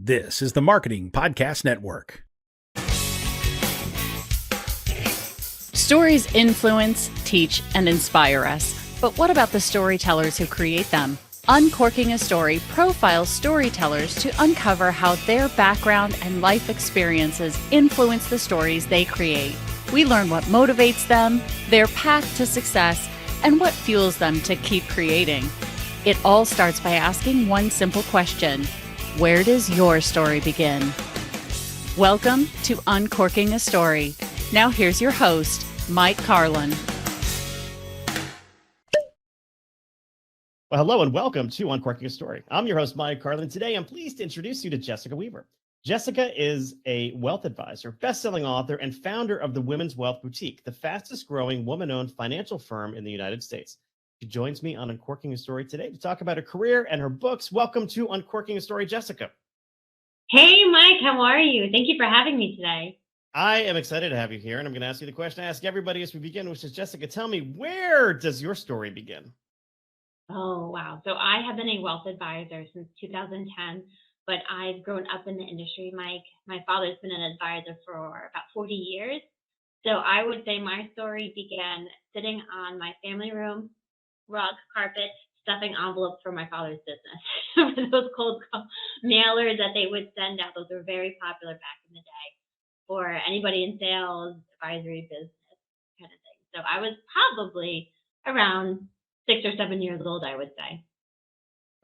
This is the Marketing Podcast Network. Stories influence, teach, and inspire us. But what about the storytellers who create them? Uncorking a Story profiles storytellers to uncover how their background and life experiences influence the stories they create. We learn what motivates them, their path to success, and what fuels them to keep creating. It all starts by asking one simple question: where does your story begin? Welcome to Uncorking a Story. Now here's your host, Mike Carlin. Well, hello and welcome to Uncorking a Story. I'm your host, Mike Carlin. Today, I'm pleased to introduce you to Jessica Weaver. Jessica is a wealth advisor, best-selling author, and founder of the Women's Wealth Boutique, the fastest-growing woman-owned financial firm in the United States. She joins me on Uncorking a Story today to talk about her career and her books. Welcome to Uncorking a Story, Jessica. Hey, Mike, how are you? Thank you for having me today. I am excited to have you here, and I'm going to ask you the question I ask everybody as we begin, which is, Jessica, tell me, where does your story begin? Oh, wow. So I have been a wealth advisor since 2010, but I've grown up in the industry, Mike. My father's been an advisor for about 40 years. So I would say my story began sitting on my family room rug carpet, stuffing envelopes for my father's business. Those cold mailers that they would send out, those were very popular back in the day for anybody in sales, advisory, business kind of thing. So I was probably around 6 or 7 years old, I would say.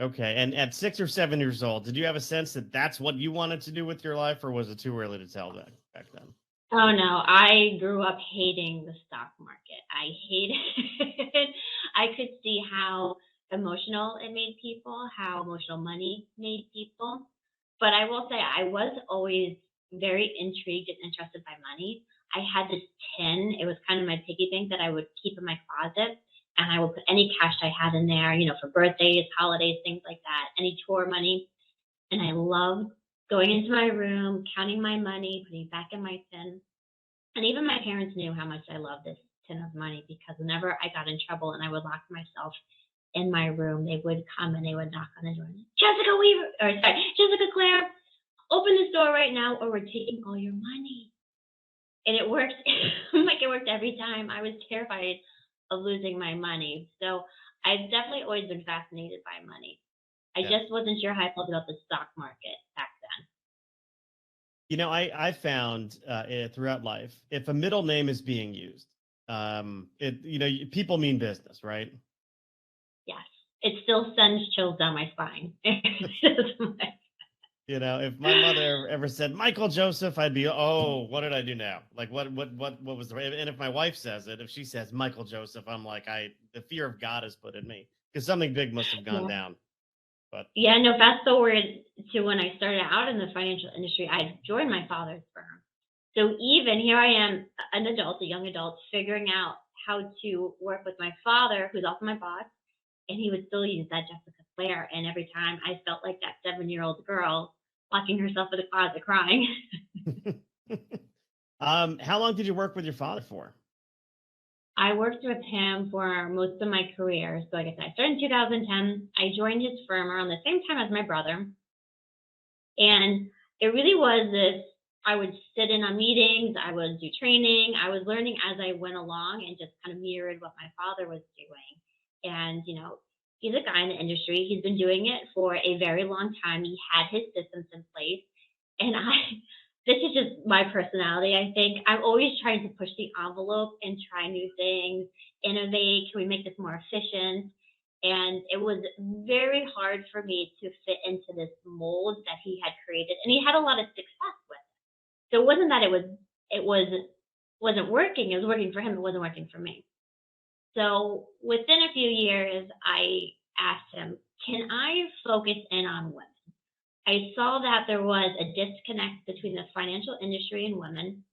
Okay. And at 6 or 7 years old, did you have a sense that that's what you wanted to do with your life, or was it too early to tell that back then? Oh, no. I grew up hating the stock market. I hated it. I could see how emotional it made people, how emotional money made people. But I will say I was always very intrigued and interested by money. I had this tin. It was kind of my piggy bank that I would keep in my closet. And I would put any cash I had in there, for birthdays, holidays, things like that, any tour money. And I loved going into my room, counting my money, putting it back in my tin. And even my parents knew how much I loved this tin of money, because whenever I got in trouble and I would lock myself in my room, they would come and they would knock on the door. Jessica Claire, open this door right now or we're taking all your money. And it worked. It worked every time. I was terrified of losing my money. So I've definitely always been fascinated by money. I just wasn't sure how I felt about the stock market back then. I found throughout life, if a middle name is being used, people mean business, right? Yes. It still sends chills down my spine. If my mother ever said Michael Joseph, I'd be, oh, what did I do now? Like, what was the right? And if my wife says it, if she says Michael Joseph, I'm like, the fear of God is put in me, because something big must have gone down. But fast forward to when I started out in the financial industry, I joined my father's firm. So even here I am, an adult, a young adult, figuring out how to work with my father, who's also my boss, and he would still use that Jessica Claire. And every time I felt like that 7-year-old girl locking herself in the closet crying. How long did you work with your father for? I worked with him for most of my career. So like I said, I started in 2010. I joined his firm around the same time as my brother. And it really was this, I would sit in on meetings, I would do training, I was learning as I went along and just kind of mirrored what my father was doing. And, he's a guy in the industry. He's been doing it for a very long time. He had his systems in place. And this is just my personality, I think. I'm always trying to push the envelope and try new things, innovate. Can we make this more efficient? And it was very hard for me to fit into this mold that he had created. And he had a lot of success with it. So it wasn't that it wasn't working. It was working for him. It wasn't working for me. So within a few years, I asked him, can I focus in on women? I saw that there was a disconnect between the financial industry and women,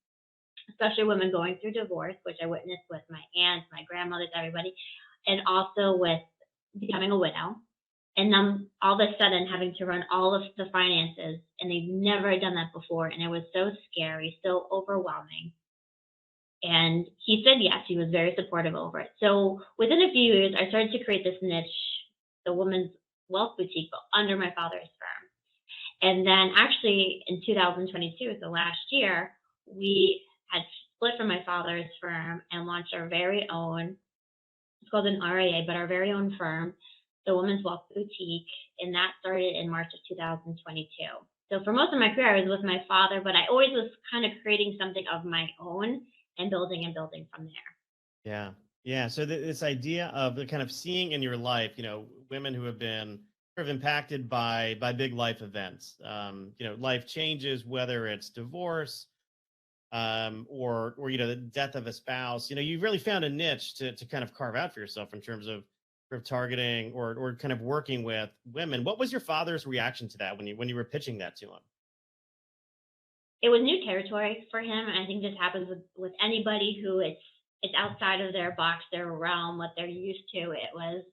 especially women going through divorce, which I witnessed with my aunts, my grandmothers, everybody, and also with becoming a widow. And then all of a sudden having to run all of the finances, and they've never done that before. And it was so scary, so overwhelming. And he said yes, he was very supportive over it. So within a few years, I started to create this niche, the Women's Wealth Boutique, but under my father's firm. And then actually in 2022, so last year, we had split from my father's firm and launched our very own, it's called an RIA, but our very own firm, the Women's Wealth Boutique, and that started in March of 2022. So for most of my career, I was with my father, but I always was kind of creating something of my own and building from there. Yeah. Yeah. So this idea of the kind of seeing in your life, women who have been sort of impacted by big life events, life changes, whether it's divorce, or the death of a spouse. You've really found a niche to kind of carve out for yourself in terms of sort of targeting or kind of working with women. What was your father's reaction to that when you were pitching that to him? It was new territory for him, and I think this happens with anybody who it's outside of their box, their realm, what they're used to. It was,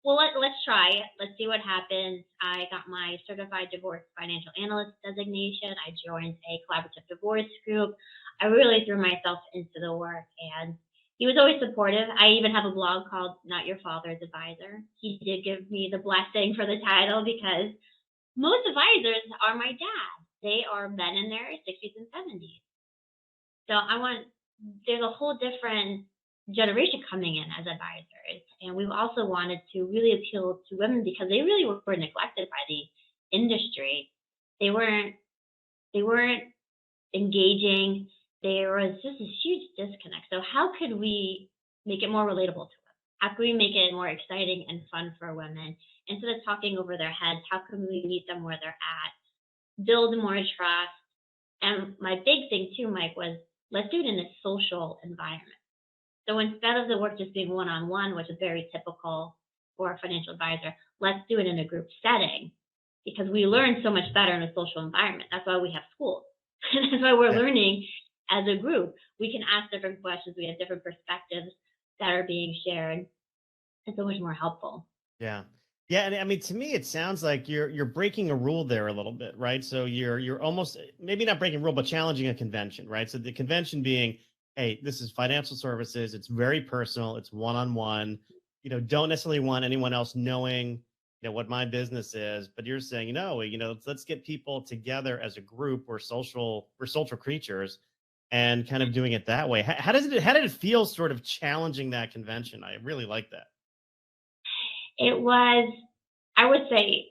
well, let's try it. Let's see what happens. I got my certified divorce financial analyst designation. I joined a collaborative divorce group. I really threw myself into the work, and he was always supportive. I even have a blog called Not Your Father's Advisor. He did give me the blessing for the title because most advisors are my dad. They are men in their 60s and 70s. So there's a whole different generation coming in as advisors. And we've also wanted to really appeal to women because they really were neglected by the industry. They weren't engaging. There was just this huge disconnect. So how could we make it more relatable to them? How could we make it more exciting and fun for women? Instead of talking over their heads, how can we meet them where they're at? Build more trust. And my big thing too, Mike, was let's do it in a social environment. So instead of the work just being one-on-one, which is very typical for a financial advisor, let's do it in a group setting because we learn so much better in a social environment. That's why we have schools. That's why we're learning as a group. We can ask different questions. We have different perspectives that are being shared. It's so much more helpful. Yeah. Yeah, and I mean, to me, it sounds like you're breaking a rule there a little bit, right? So you're almost maybe not breaking a rule, but challenging a convention, right? So the convention being, hey, this is financial services. It's very personal. It's one-on-one. Don't necessarily want anyone else knowing, what my business is. But you're saying, let's get people together as a group. We're social creatures, and kind of doing it that way. How did it feel, sort of challenging that convention? I really like that. It was, I would say,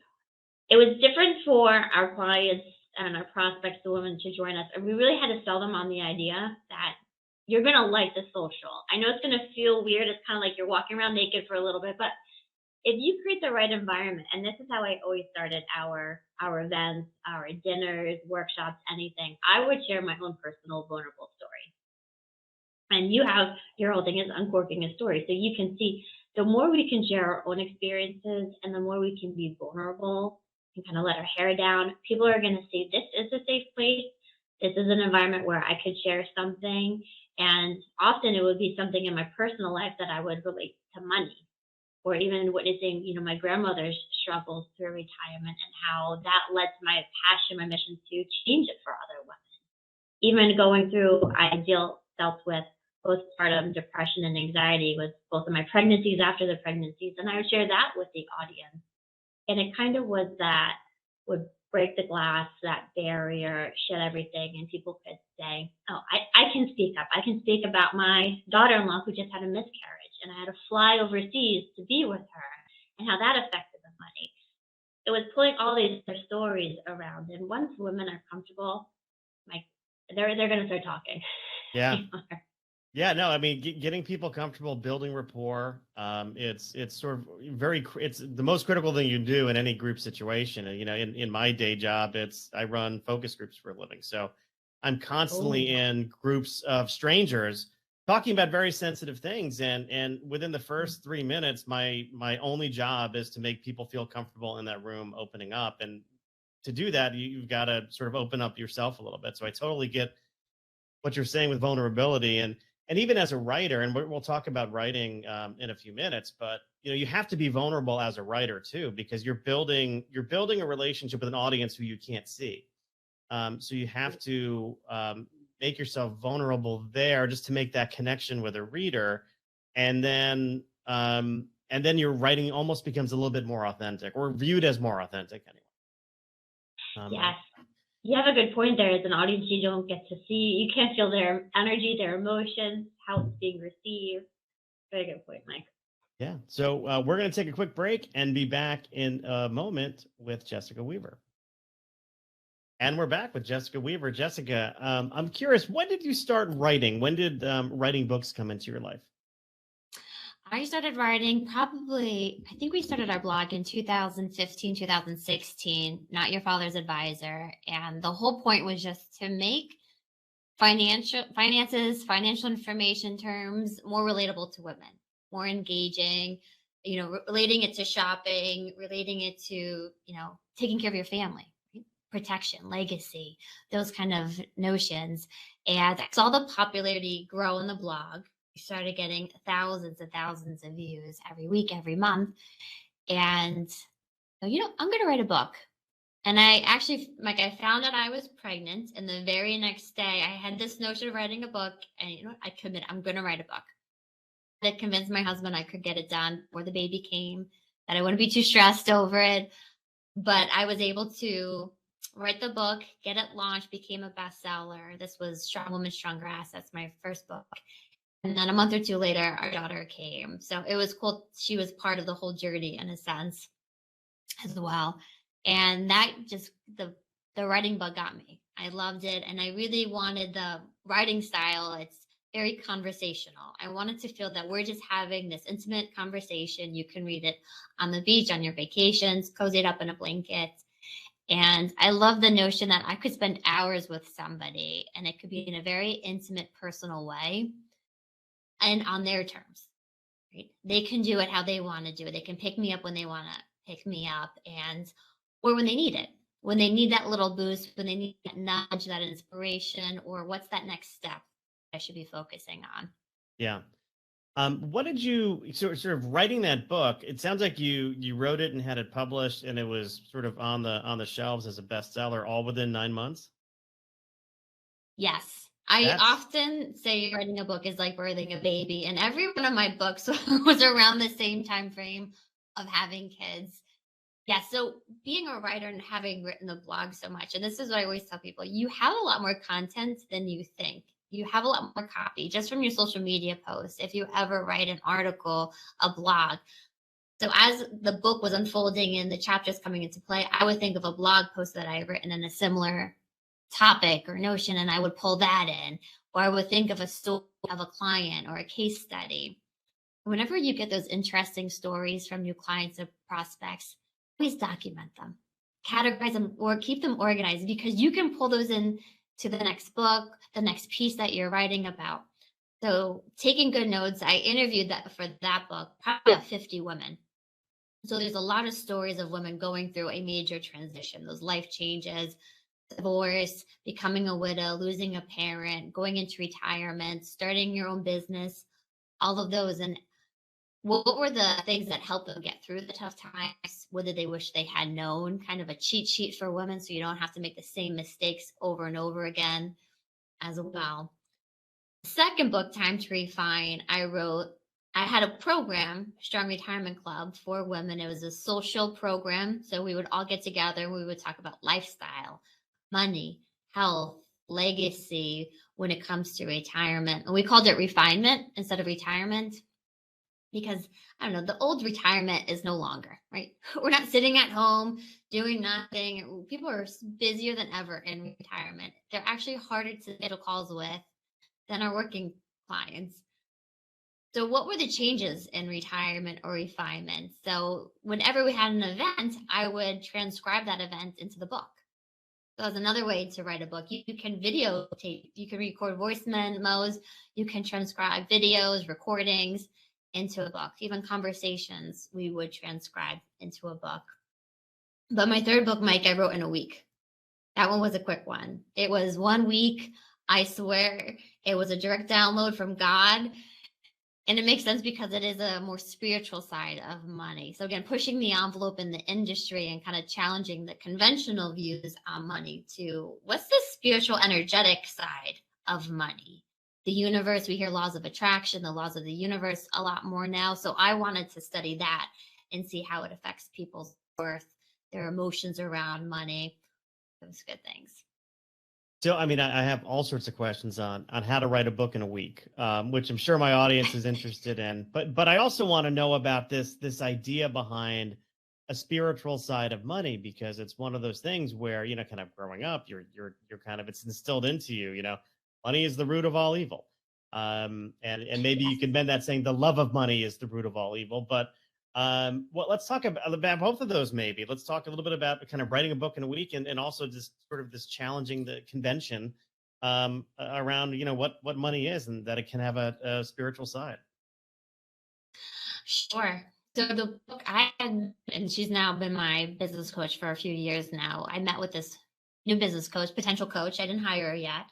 it was different for our clients and our prospects, the women to join us. And we really had to sell them on the idea that you're going to like the social. I know it's going to feel weird. It's kind of like you're walking around naked for a little bit, but if you create the right environment, and this is how I always started our events, our dinners, workshops, anything, I would share my own personal vulnerable story. And your whole thing is uncorking a story. So you can see the more we can share our own experiences and the more we can be vulnerable and kind of let our hair down, people are going to say, this is a safe place. This is an environment where I could share something. And often it would be something in my personal life that I would relate to money, or even witnessing, my grandmother's struggles through retirement and how that led to my passion, my mission to change it for other women. Even going through, I dealt with postpartum depression and anxiety with both of my pregnancies, after the pregnancies, and I would share that with the audience. And it kind of was that would break the glass, that barrier, shed everything, and people could say, oh, I can speak up. I can speak about my daughter-in-law who just had a miscarriage, and I had to fly overseas to be with her, and how that affected the money. It was pulling all these stories around, and once women are comfortable, they're going to start talking. Yeah. Yeah, no, I mean, getting people comfortable, building rapport. It's sort of it's the most critical thing you can do in any group situation. And, in my day job, I run focus groups for a living. So I'm constantly in groups of strangers talking about very sensitive things. And within the first 3 minutes, my only job is to make people feel comfortable in that room opening up. And to do that, you've got to sort of open up yourself a little bit. So I totally get what you're saying with vulnerability. And even as a writer, and we'll talk about writing in a few minutes, but you have to be vulnerable as a writer too, because you're building a relationship with an audience who you can't see. So you have to make yourself vulnerable there, just to make that connection with a reader, and then your writing almost becomes a little bit more authentic, or viewed as more authentic anyway. Yes. You have a good point there. As an audience, you don't get to see, you can't feel their energy, their emotions, how it's being received. Very good point, Mike. Yeah. So we're going to take a quick break and be back in a moment with Jessica Weaver. And we're back with Jessica Weaver. Jessica, I'm curious, when did you start writing? When did writing books come into your life? I started writing probably, I think we started our blog in 2015, 2016, Not Your Father's Advisor. And the whole point was just to make financial information terms more relatable to women, more engaging, relating it to shopping, relating it to, taking care of your family, right? Protection, legacy, those kind of notions. And I saw the popularity grow in the blog. We started getting thousands and thousands of views every week, every month. And, I'm going to write a book. And I actually, I found out I was pregnant, and the very next day I had this notion of writing a book, and I commit, I'm going to write a book. I convinced my husband I could get it done before the baby came, that I wouldn't be too stressed over it. But I was able to write the book, get it launched, became a bestseller. This was Strong Women, Stronger Assets, my first book. And then a month or two later, our daughter came. So it was cool. She was part of the whole journey in a sense as well. And that just, the writing bug got me. I loved it. And I really wanted the writing style. It's very conversational. I wanted to feel that we're just having this intimate conversation. You can read it on the beach, on your vacations, cozied up in a blanket. And I love the notion that I could spend hours with somebody and it could be in a very intimate, personal way and on their terms. Right? They can do it how they want to do it. They can pick me up when they want to pick me up, or when they need it, when they need that little boost, when they need that nudge, that inspiration, or what's that next step I should be focusing on. Yeah. What did you sort of writing that book? It sounds like you wrote it and had it published, and it was sort of on the shelves as a bestseller all within 9 months. Yes. I often say writing a book is like birthing a baby, and every one of my books was around the same time frame of having kids. Yeah, so being a writer and having written the blog so much, and this is what I always tell people, you have a lot more content than you think. You have a lot more copy just from your social media posts. If you ever write an article, a blog. So as the book was unfolding and the chapters coming into play, I would think of a blog post that I had written in a similar topic or notion, and I would pull that in. Or I would think of a story of a client or a case study. Whenever you get those interesting stories from new clients or prospects, always document them, categorize them, or keep them organized, because you can pull those in to the next book, the next piece that you're writing about. So taking good notes, I interviewed that for that book, probably about 50 women. So there's a lot of stories of women going through a major transition, those life changes, divorce, becoming a widow, losing a parent, going into retirement, starting your own business, all of those. And what were the things that helped them get through the tough times? What did they wish they had known? Kind of a cheat sheet for women so you don't have to make the same mistakes over and over again as well. Second book, Time to Refine, I had a program, Strong Retirement Club for women. It was a social program. So we would all get together and we would talk about lifestyle, money, health, legacy when it comes to retirement. And we called it refinement instead of retirement. Because, I don't know, the old retirement is no longer, right? We're not sitting at home doing nothing. People are busier than ever in retirement. They're actually harder to schedule calls with than our working clients. So what were the changes in retirement or refinement? So whenever we had an event, I would transcribe that event into the book. So that's another way to write a book. You can videotape, you can record voice memos, you can transcribe videos, recordings into a book. Even conversations we would transcribe into a book. But my third book, Mike, I wrote in a week. That one was a quick one. It was 1 week. I swear it was a direct download from God. And it makes sense because it is a more spiritual side of money. So again, pushing the envelope in the industry and kind of challenging the conventional views on money to what's the spiritual, energetic side of money? The universe, we hear laws of attraction, the laws of the universe a lot more now. So I wanted to study that and see how it affects people's worth, their emotions around money. those good things. So, I mean, I have all sorts of questions on how to write a book in a week, which I'm sure my audience is interested in. But I also want to know about this idea behind a spiritual side of money, because it's one of those things where, kind of growing up, you're kind of, it's instilled into you, money is the root of all evil. And maybe you can bend that saying the love of money is the root of all evil. But well, let's talk about both of those. Maybe let's talk a little bit about kind of writing a book in a week, and also just sort of this challenging the convention around what money is, and that it can have a spiritual side. Sure. So the book I had, and she's now been my business coach for a few years now. I met with this new business coach, potential coach. I didn't hire her yet.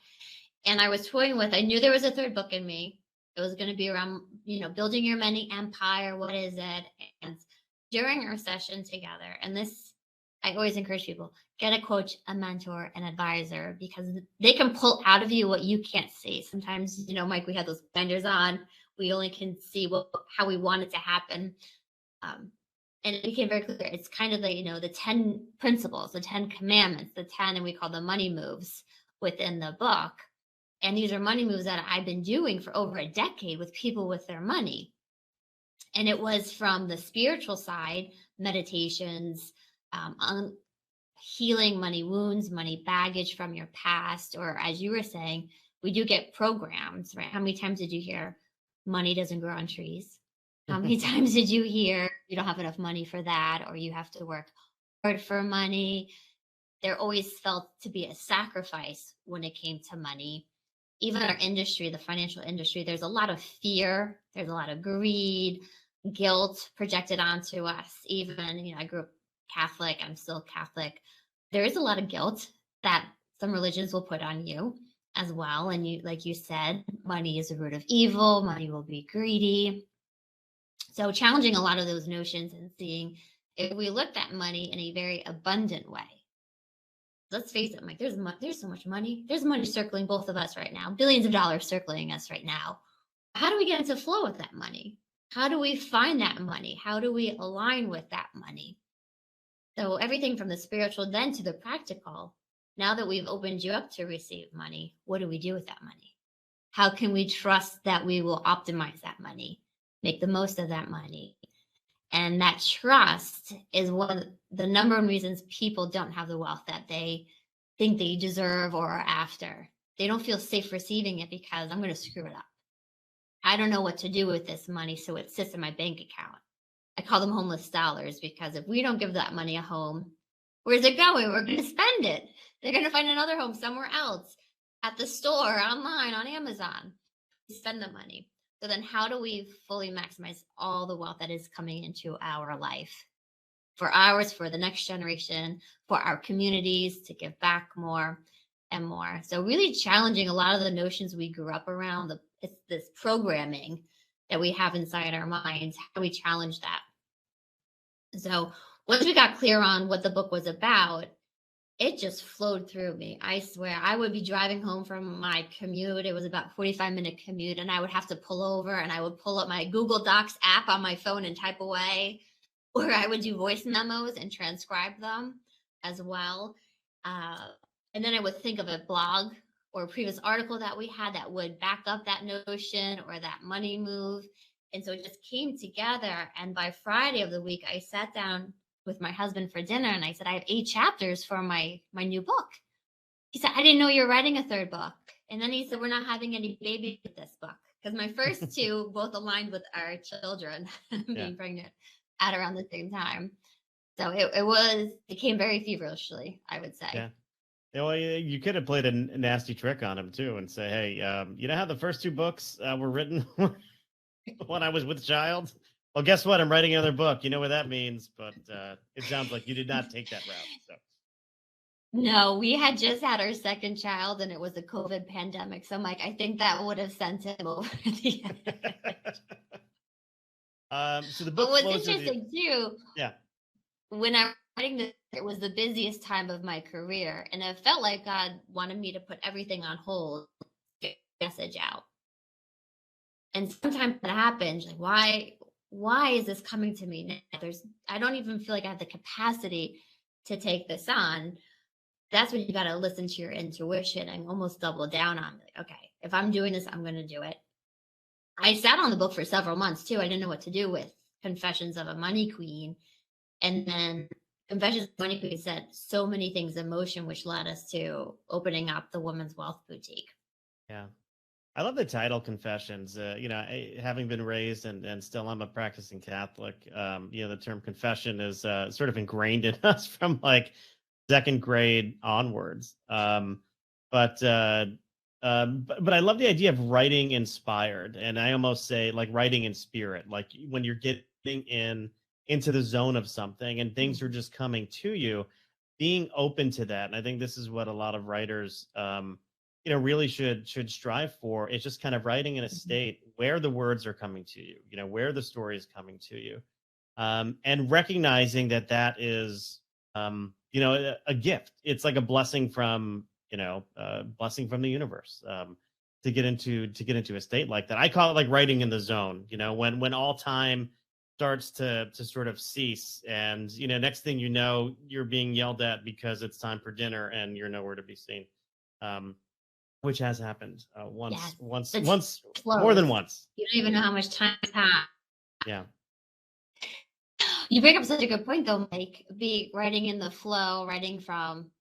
And I was toying with, I knew there was a third book in me. It was going to be around, building your money empire. What is it? And during our session together, and this, I always encourage people, get a coach, a mentor, an advisor, because they can pull out of you what you can't see. Sometimes, Mike, we have those blinders on. We only can see how we want it to happen. And it became very clear. It's kind of the 10 principles, the 10 commandments, the 10, and we call them money moves within the book. And these are money moves that I've been doing for over a decade with people with their money. And it was from the spiritual side, meditations, on healing money wounds, money baggage from your past, or as you were saying, we do get programs, right? How many times did you hear money doesn't grow on trees? How many times did you hear you don't have enough money for that, or you have to work hard for money? There always felt to be a sacrifice when it came to money. Even our industry, the financial industry, there's a lot of fear. There's a lot of greed, guilt projected onto us. Even, I grew up Catholic. I'm still Catholic. There is a lot of guilt that some religions will put on you as well. And you, like you said, money is the root of evil. Money will be greedy. So challenging a lot of those notions and seeing if we looked at money in a very abundant way. Let's face it, Mike, there's so much money. There's money circling both of us right now, billions of dollars circling us right now. How do we get into flow with that money? How do we find that money? How do we align with that money? So everything from the spiritual then to the practical. Now that we've opened you up to receive money, what do we do with that money? How can we trust that we will optimize that money, make the most of that money? And that trust is one of the number one reasons people don't have the wealth that they think they deserve or are after. They don't feel safe receiving it because I'm going to screw it up. I don't know what to do with this money, so it sits in my bank account. I call them homeless dollars, because if we don't give that money a home, where's it going? We're going to spend it. They're going to find another home somewhere else, at the store, online, on Amazon. Spend the money. So then how do we fully maximize all the wealth that is coming into our life for ours, for the next generation, for our communities, to give back more and more? So really challenging a lot of the notions we grew up around, it's this programming that we have inside our minds. How do we challenge that? So once we got clear on what the book was about, it just flowed through me. I swear, I would be driving home from my commute. It was about a 45-minute commute, and I would have to pull over, and I would pull up my Google Docs app on my phone and type away, or I would do voice memos and transcribe them as well. And then I would think of a blog or a previous article that we had that would back up that notion or that money move. And so it just came together. And by Friday of the week, I sat down with my husband for dinner, and I said, I have 8 chapters for my new book. He said, I didn't know you're writing a third book. And then he said, we're not having any babies with this book, because my first 2 both aligned with our children being pregnant at around the same time. So it came very feverishly, I would say. Yeah. Well, you could have played a nasty trick on him too, and say, hey, you know how the first 2 books were written when I was with child? Well, guess what? I'm writing another book. You know what that means, but it sounds like you did not take that route. So. No, we had just had our second child, and it was a COVID pandemic. So, Mike, I think that would have sent him over the edge. So the book. But what's interesting too? Yeah. When I'm writing this, it was the busiest time of my career, and it felt like God wanted me to put everything on hold, get the message out. And sometimes that happens. Like, why is this coming to me now? I don't even feel like I have the capacity to take this on. That's when you got to listen to your intuition and almost double down on it. Okay, if I'm doing this, I'm going to do it. I sat on the book for several months too. I didn't know what to do with Confessions of a Money Queen. And then Confessions of a Money Queen set so many things in motion, which led us to opening up the Women's Wealth Boutique. Yeah. I love the title, Confessions. Having been raised and still I'm a practicing Catholic, the term confession is sort of ingrained in us from like second grade onwards. But I love the idea of writing inspired, and I almost say like writing in spirit, like when you're getting into the zone of something and things are just coming to you, being open to that. And I think this is what a lot of writers, really should strive for. It's just kind of writing in a state where the words are coming to you, where the story is coming to you, and recognizing that is, a gift. It's like a blessing from the universe, to get into a state like that. I call it like writing in the zone. When all time starts to sort of cease, and next thing you know, you're being yelled at because it's time for dinner and you're nowhere to be seen. Which has happened once, more than once. You don't even know how much time has passed. Yeah. You bring up such a good point, though, Mike. Be writing in the flow, writing from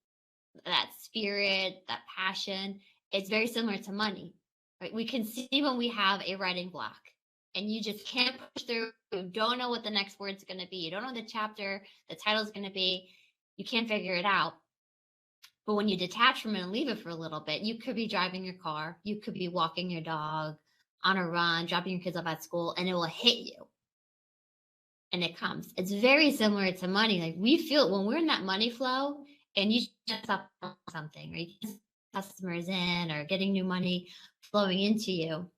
that spirit, that passion. It's very similar to money, right? We can see when we have a writing block and you just can't push through. You don't know what the next word's going to be. You don't know the chapter, the title's going to be. You can't figure it out. But when you detach from it and leave it for a little bit, you could be driving your car, you could be walking your dog, on a run, dropping your kids off at school, and it will hit you. And it comes. It's very similar to money. Like we feel when we're in that money flow and you just up something, or you get customers in or getting new money flowing into you.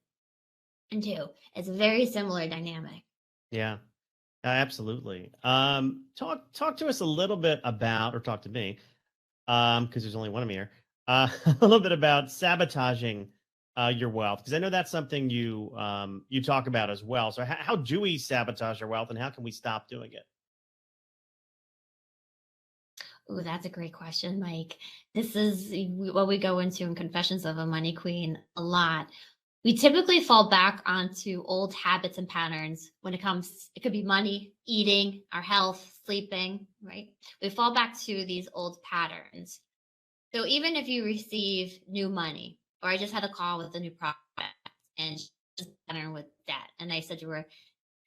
It's a very similar dynamic. Yeah. Absolutely. Talk to us a little bit about, or talk to me, because there's only one of me here, a little bit about sabotaging your wealth, because I know that's something you talk about as well. So how do we sabotage our wealth, and how can we stop doing it? Oh, that's a great question, Mike. This is what we go into in Confessions of a Money Queen a lot. We typically fall back onto old habits and patterns when it could be money, eating, our health, sleeping, right? We fall back to these old patterns. So even if you receive new money, or I just had a call with a new product and just pattern with debt, and I said to her,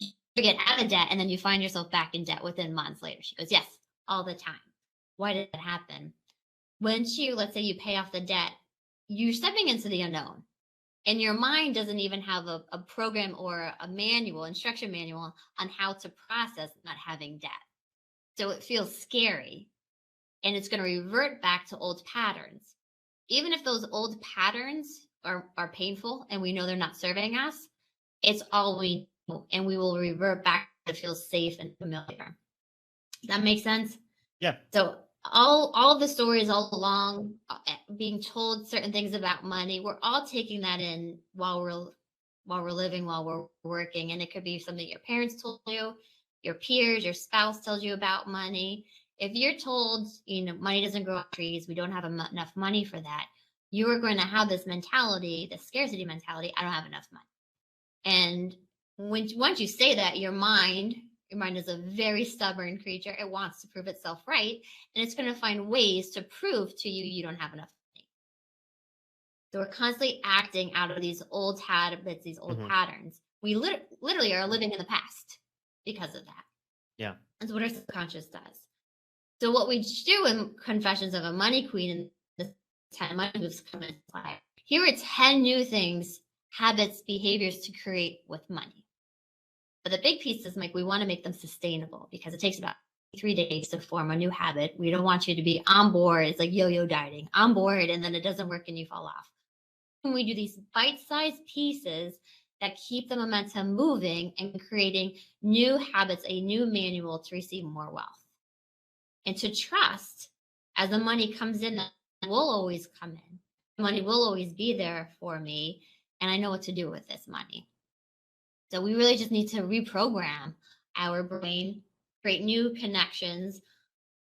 you get out of debt and then you find yourself back in debt within months later. She goes, yes, all the time. Why did that happen? Let's say you pay off the debt, you're stepping into the unknown. And your mind doesn't even have a program or a instruction manual on how to process not having debt. So it feels scary, and it's going to revert back to old patterns. Even if those old patterns are painful and we know they're not serving us, it's all we know, and we will revert back to feel safe and familiar. Does that make sense? Yeah. So all the stories all along, being told certain things about money, we're all taking that in while we're living, while we're working. And it could be something your parents told you, your peers, your spouse tells you about money. If you're told, money doesn't grow on trees, we don't have enough money for that, you are going to have this mentality, the scarcity mentality, I don't have enough money. And once you say that, your mind is a very stubborn creature. It wants to prove itself right, and it's going to find ways to prove to you don't have enough money. So we're constantly acting out of these old habits, these old patterns. We literally are living in the past because of that. Yeah. That's what our subconscious does. So what we do in Confessions of a Money Queen, and the 10 money moves come into play. Here are 10 new things, habits, behaviors to create with money. But the big piece is, Mike, we want to make them sustainable, because it takes about 3 days to form a new habit. We don't want you to be on board. It's like yo-yo dieting, on board, and then it doesn't work and you fall off. And we do these bite-sized pieces that keep the momentum moving and creating new habits, a new manual to receive more wealth. And to trust, as the money comes in, it will always come in. The money will always be there for me, and I know what to do with this money. So we really just need to reprogram our brain, create new connections,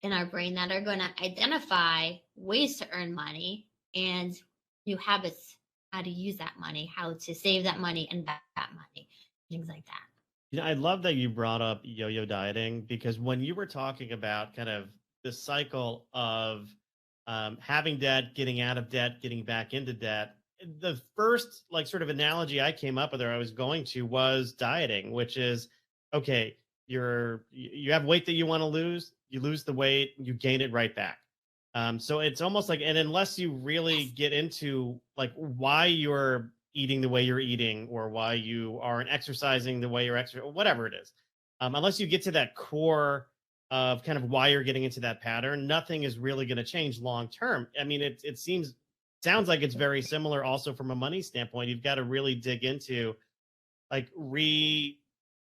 in our brain that are going to identify ways to earn money and new habits, how to use that money, how to save that money, invest that money, things like that. I love that you brought up yo-yo dieting, because when you were talking about kind of the cycle of having debt, getting out of debt, getting back into debt, the first like sort of analogy I came up with, or I was going to, was dieting, which is, okay, you have weight that you want to lose, you lose the weight, you gain it right back. So it's almost like, and unless you really get into like why you're eating the way you're eating, or why you aren't exercising the way you're exercising, whatever it is, unless you get to that core of kind of why you're getting into that pattern, nothing is really going to change long term. I mean, it sounds like it's very similar also from a money standpoint. You've got to really dig into like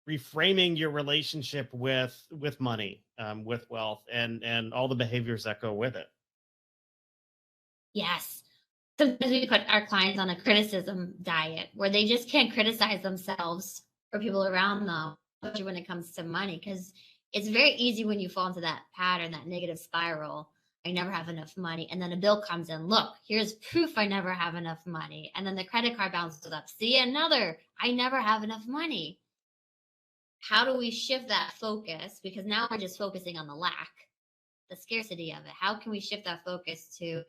reframing your relationship with money, with wealth, and all the behaviors that go with it. Yes. Sometimes we put our clients on a criticism diet where they just can't criticize themselves or people around them, especially when it comes to money, because it's very easy when you fall into that pattern, that negative spiral. I never have enough money. And then a bill comes in. Look, here's proof I never have enough money. And then the credit card bounces up. See, another, I never have enough money. How do we shift that focus? Because now we're just focusing on the lack, the scarcity of it. How can we shift that focus to,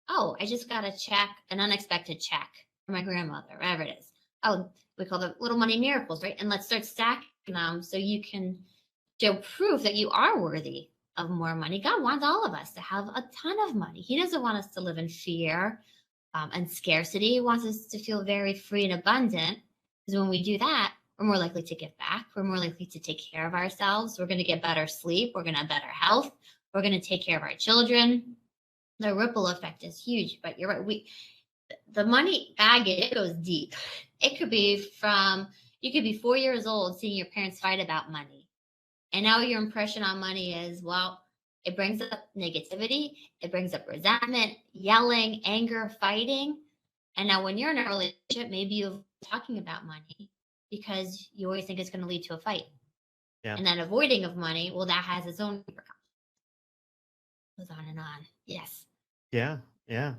oh, I just got a check, an unexpected check from my grandmother, whatever it is. Oh, we call them little money miracles, right? And let's start stacking them so you can show proof that you are worthy of more money. God wants all of us to have a ton of money. He doesn't want us to live in fear and scarcity. He wants us to feel very free and abundant, because when we do that, we're more likely to give back. We're more likely to take care of ourselves. We're going to get better sleep. We're going to have better health. We're going to take care of our children. The ripple effect is huge, but you're right. The money baggage, it goes deep. It could be you could be 4 years old seeing your parents fight about money. And now your impression on money is, well, it brings up negativity. It brings up resentment, yelling, anger, fighting. And now when you're in a relationship, maybe you're talking about money because you always think it's going to lead to a fight. Yeah. And then avoiding of money, well, that has its own repercussions. Goes on and on. Yes. Yeah.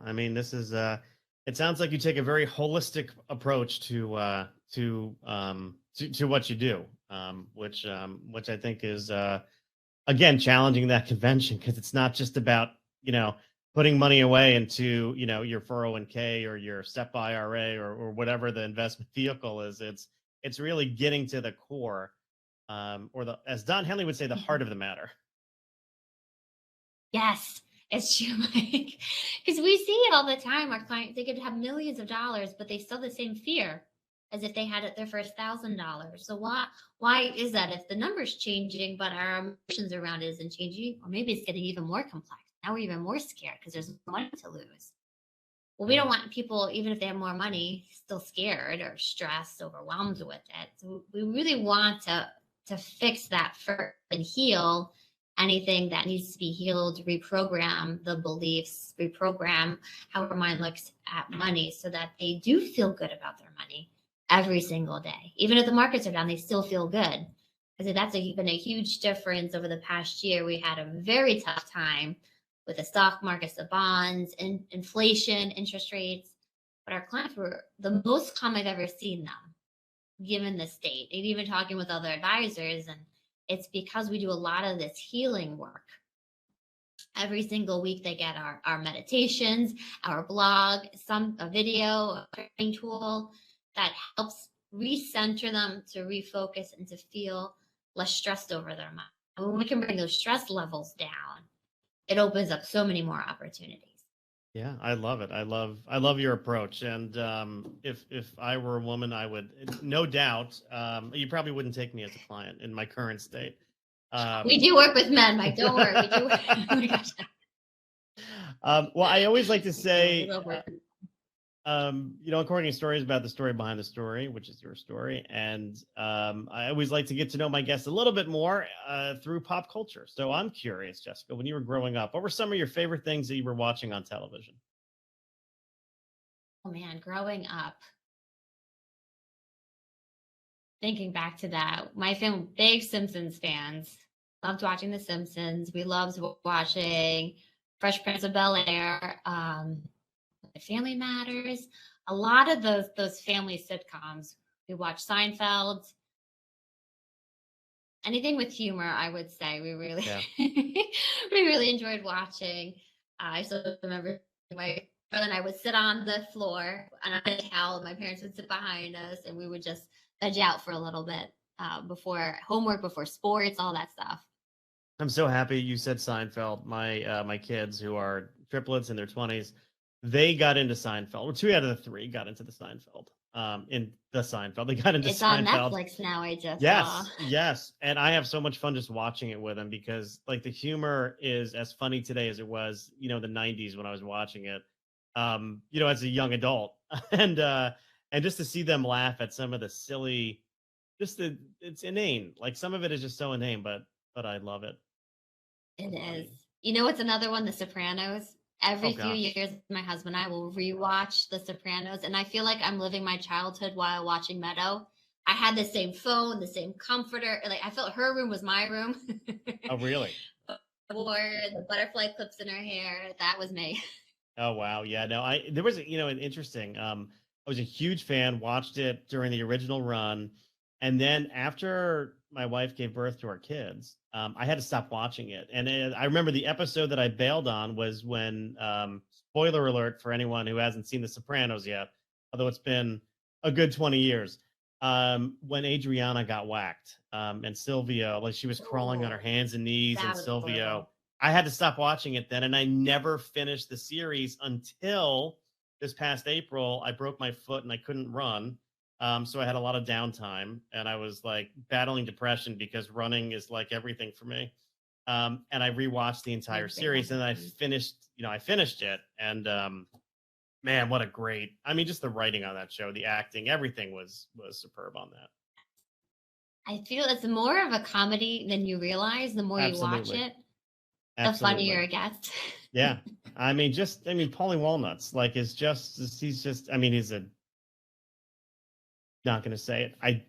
I mean, this is it sounds like you take a very holistic approach to what you do, which I think is again challenging that convention, because it's not just about putting money away into your 401k or your SEP IRA or whatever the investment vehicle is. It's really getting to the core, or the, as Don Henley would say, the heart of the matter. Yes, it's true, Mike. Because we see it all the time. Our clients, they could have millions of dollars, but they still have the same fear as if they had it their first $1,000. So why is that? If the number's changing, but our emotions around it isn't changing, or maybe it's getting even more complex. Now we're even more scared because there's money to lose. Well, we don't want people, even if they have more money, still scared or stressed, overwhelmed with it. So we really want to fix that first and heal anything that needs to be healed, reprogram the beliefs, reprogram how our mind looks at money so that they do feel good about their money every single day. Even if the markets are down, they still feel good. I think that's been a huge difference over the past year. We had a very tough time with the stock markets, the bonds, and inflation, interest rates. But our clients were the most calm I've ever seen them, given the state. And even talking with other advisors, and it's because we do a lot of this healing work. Every single week they get our meditations, our blog, a video, a training tool that helps recenter them to refocus and to feel less stressed over their mind. And when we can bring those stress levels down, it opens up so many more opportunities. Yeah, I love it. I love your approach. And if I were a woman, I would, no doubt, you probably wouldn't take me as a client in my current state. We do work with men, Mike. Don't worry. We do. Well, I always like to say, Uncorking stories about the story behind the story, which is your story. And I always like to get to know my guests a little bit more through pop culture. So I'm curious, Jessica, when you were growing up, what were some of your favorite things that you were watching on television? Oh man, growing up, thinking back to that, my family, big Simpsons fans. loved watching The Simpsons. We loved watching Fresh Prince of Bel-Air, Family Matters. A lot of those family sitcoms. We watched Seinfeld. Anything with humor, I would say we really we really enjoyed watching. I still remember my brother and I would sit on the floor on a towel. My parents would sit behind us, and we would just veg out for a little bit before homework, before sports, all that stuff. I'm so happy you said Seinfeld. My kids, who are triplets in their 20s, they got into Seinfeld. Well, 2 out of the 3 got into the Seinfeld. They got into It's Seinfeld. on Netflix now. I just saw. Yes, and I have so much fun just watching it with them, because like the humor is as funny today as it was, the 90s when I was watching it, as a young adult, and just to see them laugh at some of the silly, it's inane. Like some of it is just so inane, but I love it. It is. You know what's another one? The Sopranos. Every few years, my husband and I will rewatch The Sopranos, and I feel like I'm living my childhood while watching Meadow. I had the same phone, the same comforter. Like I felt her room was my room. Oh, really? Or the butterfly clips in her hair. That was me. Oh, wow. Yeah, no, there was, an interesting, I was a huge fan, watched it during the original run. And then after my wife gave birth to our kids, I had to stop watching it. And I remember the episode that I bailed on was when, spoiler alert for anyone who hasn't seen The Sopranos yet, although it's been a good 20 years, when Adriana got whacked, and Silvio, like she was crawling on her hands and knees, and Silvio, horrible. I had to stop watching it then, and I never finished the series until this past April. I broke my foot and I couldn't run. So I had a lot of downtime, and I was like battling depression because running is like everything for me. And I rewatched the entire series, and I finished it. And man, what a great, just the writing on that show, the acting, everything was superb on that. I feel it's more of a comedy than you realize. The more you watch it, the funnier it gets. Yeah. Paulie Walnuts, like, he's not going to say it. I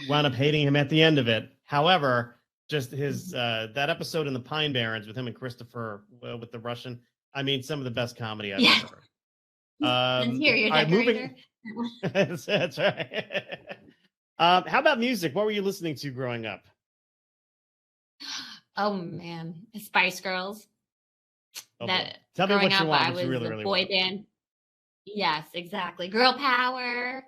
wound up hating him at the end of it. However, just his that episode in the Pine Barrens with him and Christopher with the Russian, some of the best comedy I've ever heard. And here, you're decorator. That's right. How about music? What were you listening to growing up? Oh man, Spice Girls. Tell me what you want. I was really, a really boy band. Yes, exactly. Girl power.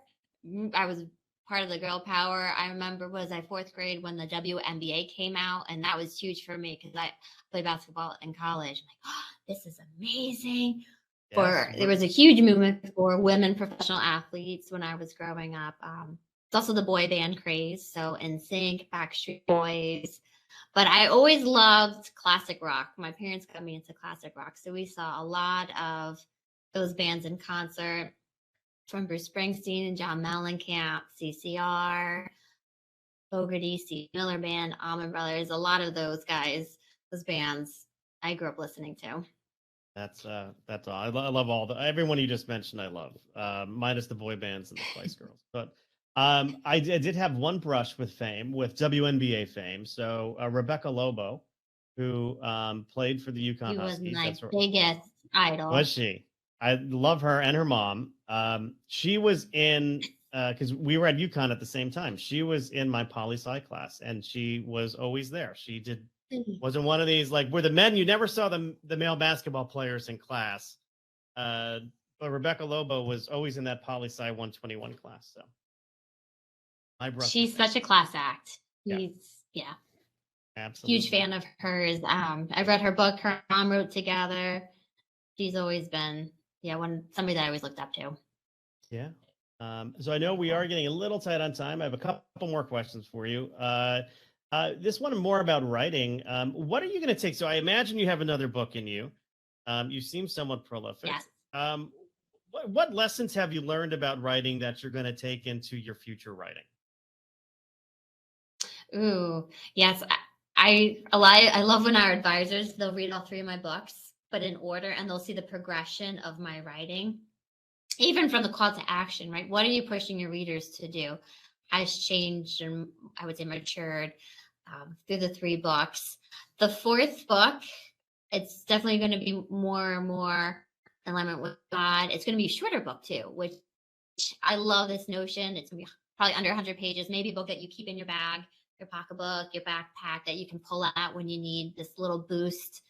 I was part of the girl power. I remember was I 4th grade when the WNBA came out, and that was huge for me because I played basketball in college. I'm like, oh, this is amazing. Yes. There was a huge movement for women professional athletes when I was growing up. It's also the boy band craze, so NSYNC, Backstreet Boys. But I always loved classic rock. My parents got me into classic rock, so we saw a lot of those bands in concert. From Bruce Springsteen and John Mellencamp, CCR, Fogerty, Steve Miller Band, Allman Brothers, a lot of those guys, those bands I grew up listening to. That's all. I love everyone you just mentioned. I love, minus the boy bands and the Spice Girls. But I did have one brush with WNBA fame. So Rebecca Lobo, who played for the UConn Huskies. Was my biggest idol. Was she? I love her and her mom. She was in, because we were at UConn at the same time. She was in my poli-sci class, and she was always there. She wasn't one of these, like, we're the men, you never saw the male basketball players in class. But Rebecca Lobo was always in that poli-sci 121 class. So she's such a class act. Yeah. Absolutely. Huge fan of hers. I read her book, her mom wrote together. She's always been somebody that I always looked up to. Yeah. So I know we are getting a little tight on time. I have a couple more questions for you. This one more about writing. What are you going to take? So I imagine you have another book in you. You seem somewhat prolific. Yes. What lessons have you learned about writing that you're going to take into your future writing? Ooh, yes. I love when our advisors, they'll read all 3 of my books, but in order, and they'll see the progression of my writing, even from the call to action, right? What are you pushing your readers to do? Has changed, and I would say matured. through the 3 books. The 4th book, it's definitely going to be more and more in alignment with God. It's going to be a shorter book too, which I love this notion. It's going to be probably under 100 pages, maybe a book that you keep in your bag, your pocketbook, your backpack, that you can pull out when you need this little boost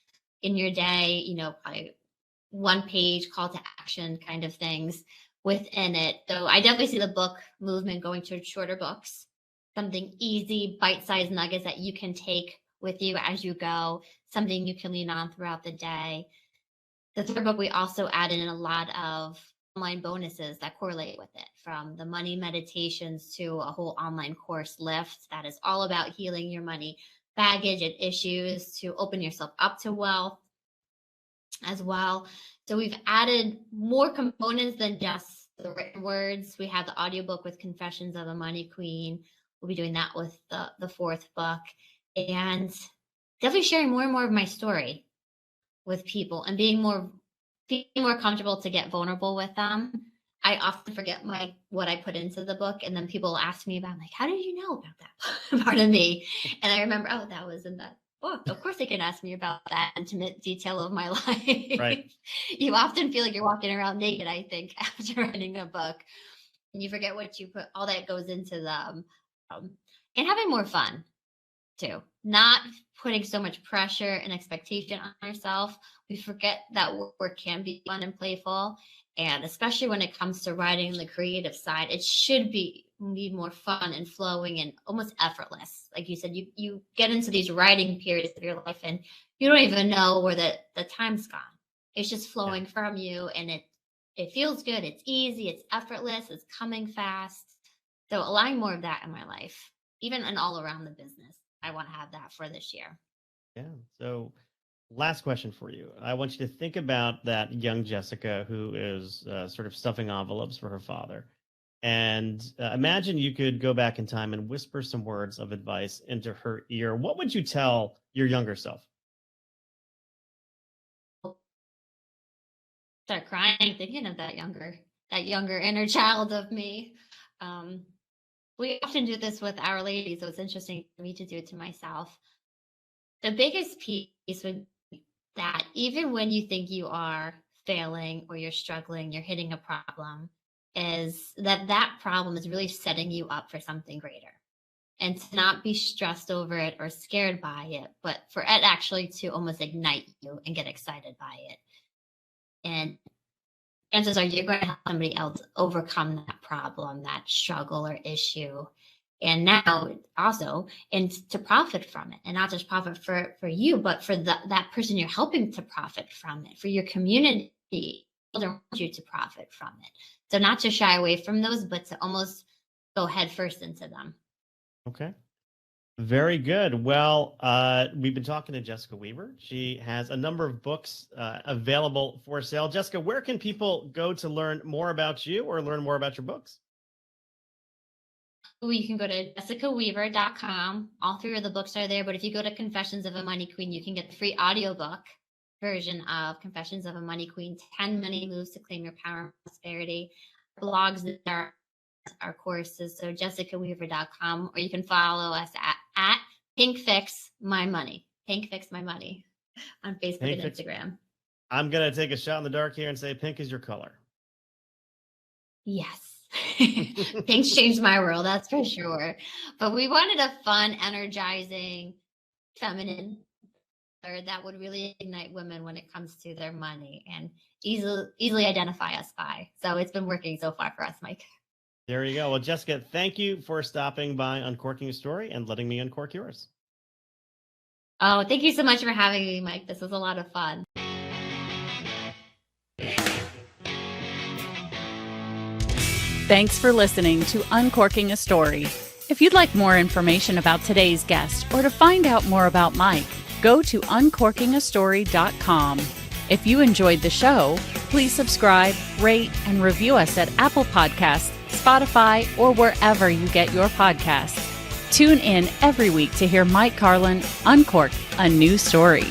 in your day, probably 1-page call to action kind of things within it. So I definitely see the book movement going to shorter books, something easy, bite-sized nuggets that you can take with you as you go, something you can lean on throughout the day. The 3rd book, we also added in a lot of online bonuses that correlate with it, from the money meditations to a whole online course Lift that is all about healing your money baggage and issues to open yourself up to wealth as well. So we've added more components than just the written words. We have the audiobook with Confessions of a Money Queen. We'll be doing that with the 4th book, and definitely sharing more and more of my story with people and being more comfortable to get vulnerable with them. I often forget what I put into the book, and then people ask me about, like, how did you know about that part of me? And I remember, oh, that was in that book. Of course they can ask me about that intimate detail of my life. Right. You often feel like you're walking around naked, I think, after writing a book, and you forget what you put, all that goes into them. And having more fun too, not putting so much pressure and expectation on yourself. We forget that work can be fun and playful. And especially when it comes to writing the creative side, it should be more fun and flowing and almost effortless. Like you said, you get into these writing periods of your life and you don't even know where the time's gone. It's just flowing from you, and it feels good. It's easy. It's effortless. It's coming fast. So allowing more of that in my life, even and all around the business. I want to have that for this year. Yeah. So last question for you. I want you to think about that young Jessica who is sort of stuffing envelopes for her father. And imagine you could go back in time and whisper some words of advice into her ear. What would you tell your younger self? Start crying thinking of that younger inner child of me. We often do this with our ladies, so it's interesting for me to do it to myself. The biggest piece would be that even when you think you are failing or you're struggling, you're hitting a problem, is that problem is really setting you up for something greater. And to not be stressed over it or scared by it, but for it actually to almost ignite you and get excited by it. And chances are you're going to help somebody else overcome that problem, that struggle or issue. And now also, and to profit from it, and not just profit for you, but for that person you're helping to profit from it, for your community, they want you to profit from it. So not to shy away from those, but to almost go head first into them. Okay. Very good. Well, we've been talking to Jessica Weaver. She has a number of books available for sale. Jessica, where can people go to learn more about you or learn more about your books? You can go to jessicaweaver.com. All 3 of the books are there. But if you go to Confessions of a Money Queen, you can get the free audiobook version of Confessions of a Money Queen, 10 Money Moves to Claim Your Power and Prosperity. Blogs that are our courses. So jessicaweaver.com, or you can follow us at Pink Fix My Money. Pink Fix My Money on Facebook and Instagram. I'm going to take a shot in the dark here and say pink is your color. Yes. Pink's changed my world, that's for sure. But we wanted a fun, energizing, feminine color that would really ignite women when it comes to their money and easily identify us by. So it's been working so far for us, Mike. There you go. Well, Jessica, thank you for stopping by Uncorking a Story and letting me uncork yours. Oh, thank you so much for having me, Mike. This was a lot of fun. Thanks for listening to Uncorking a Story. If you'd like more information about today's guest or to find out more about Mike, go to uncorkingastory.com. If you enjoyed the show, please subscribe, rate, and review us at Apple Podcasts, Spotify, or wherever you get your podcasts. Tune in every week to hear Mike Carlin uncork a new story.